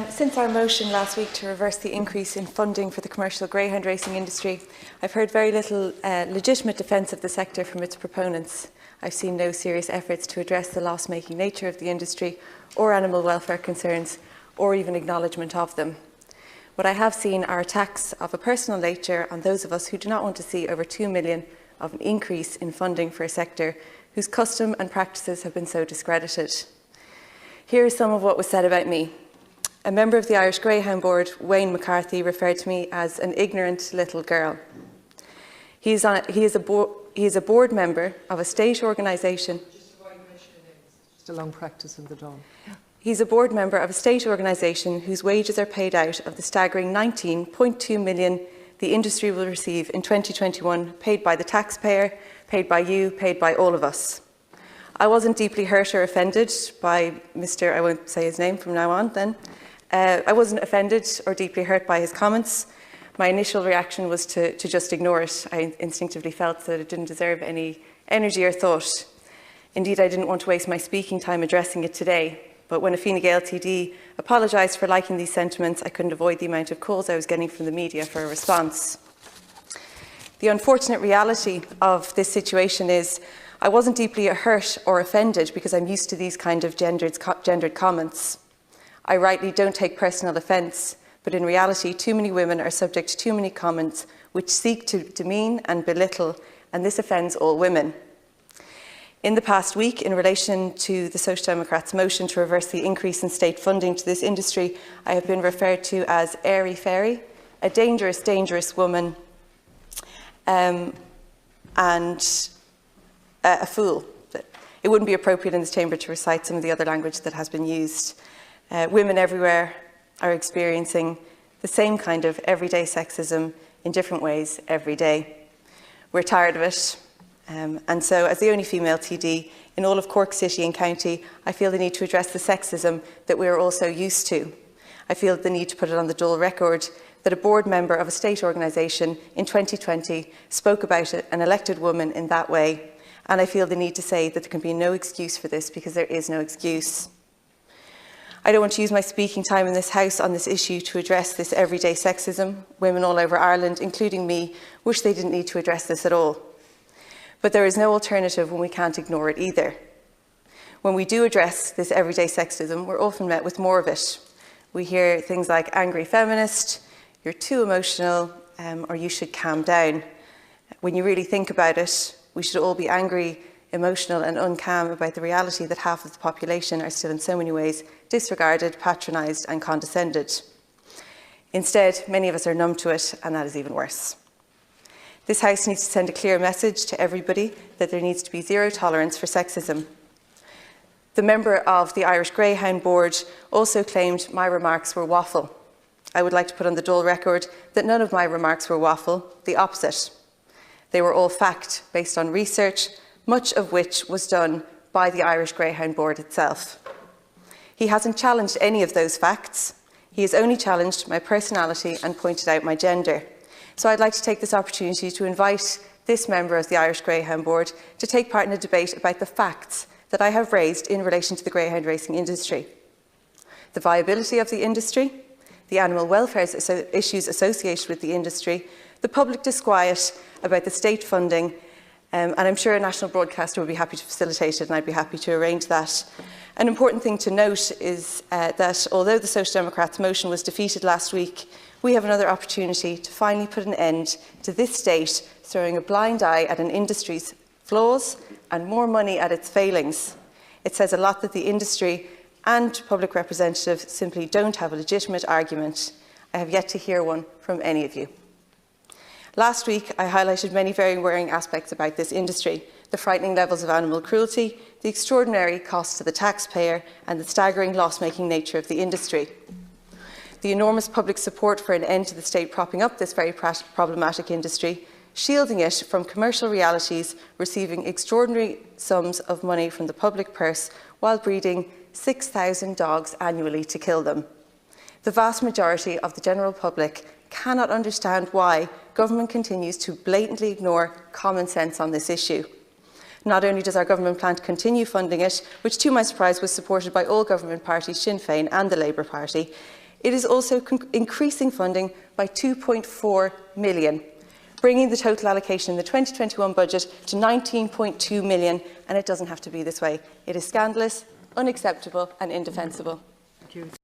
Since our motion last week to reverse the increase in funding for the commercial greyhound racing industry, I've heard very little legitimate defence of the sector from its proponents. I've seen no serious efforts to address the loss-making nature of the industry or animal welfare concerns, or even acknowledgement of them. What I have seen are attacks of a personal nature on those of us who do not want to see over 2 million of an increase in funding for a sector whose custom and practices have been so discredited. Here is some of what was said about me. A member of the Irish Greyhound Board, Wayne McCarthy, referred to me as an ignorant little girl. He is a board member of a state organisation. Just a long practice in the dawn. He's a board member of a state organisation whose wages are paid out of the staggering 19.2 million the industry will receive in 2021, paid by the taxpayer, paid by you, paid by all of us. I wasn't deeply hurt or offended by Mr. I won't say his name from now on then. I wasn't offended or deeply hurt by his comments. My initial reaction was to just ignore it. I instinctively felt that it didn't deserve any energy or thought. Indeed, I didn't want to waste my speaking time addressing it today. But when a Fine Gael TD apologised for liking these sentiments, I couldn't avoid the amount of calls I was getting from the media for a response. The unfortunate reality of this situation is I wasn't deeply hurt or offended because I'm used to these kind of gendered comments. I rightly don't take personal offence, but in reality, too many women are subject to too many comments which seek to demean and belittle, and this offends all women. In the past week, in relation to the Social Democrats' motion to reverse the increase in state funding to this industry, I have been referred to as airy-fairy, a dangerous, dangerous woman, and a fool. It wouldn't be appropriate in this chamber to recite some of the other language that has been used. Women everywhere are experiencing the same kind of everyday sexism in different ways every day. We're tired of it. And so, as the only female TD in all of Cork City and County, I feel the need to address the sexism that we are all so used to. I feel the need to put it on the dull record that a board member of a state organisation in 2020 spoke about an elected woman in that way. And I feel the need to say that there can be no excuse for this, because there is no excuse. I don't want to use my speaking time in this House on this issue to address this everyday sexism. Women all over Ireland, including me, wish they didn't need to address this at all. But there is no alternative when we can't ignore it either. When we do address this everyday sexism, we're often met with more of it. We hear things like angry feminist, you're too emotional, or you should calm down. When you really think about it, we should all be angry, emotional and uncalm about the reality that half of the population are still in so many ways disregarded, patronised and condescended. Instead, many of us are numb to it, and that is even worse. This House needs to send a clear message to everybody that there needs to be zero tolerance for sexism. The member of the Irish Greyhound Board also claimed my remarks were waffle. I would like to put on the dull record that none of my remarks were waffle, the opposite. They were all fact, based on research, much of which was done by the Irish Greyhound Board itself. He hasn't challenged any of those facts. He has only challenged my personality and pointed out my gender. So I'd like to take this opportunity to invite this member of the Irish Greyhound Board to take part in a debate about the facts that I have raised in relation to the greyhound racing industry. The viability of the industry, the animal welfare issues associated with the industry, the public disquiet about the state funding, and I'm sure a national broadcaster would be happy to facilitate it, and I'd be happy to arrange that. An important thing to note is that although the Social Democrats' motion was defeated last week, we have another opportunity to finally put an end to this state throwing a blind eye at an industry's flaws and more money at its failings. It says a lot that the industry and public representatives simply don't have a legitimate argument. I have yet to hear one from any of you. Last week, I highlighted many very worrying aspects about this industry: the frightening levels of animal cruelty, the extraordinary costs to the taxpayer, and the staggering loss-making nature of the industry. The enormous public support for an end to the state propping up this very problematic industry, shielding it from commercial realities, receiving extraordinary sums of money from the public purse while breeding 6,000 dogs annually to kill them. The vast majority of the general public cannot understand why government continues to blatantly ignore common sense on this issue. Not only does our government plan to continue funding it, which to my surprise was supported by all government parties, Sinn Féin and the Labour Party, it is also increasing funding by 2.4 million, bringing the total allocation in the 2021 budget to 19.2 million, and it doesn't have to be this way. It is scandalous, unacceptable and indefensible. Thank you.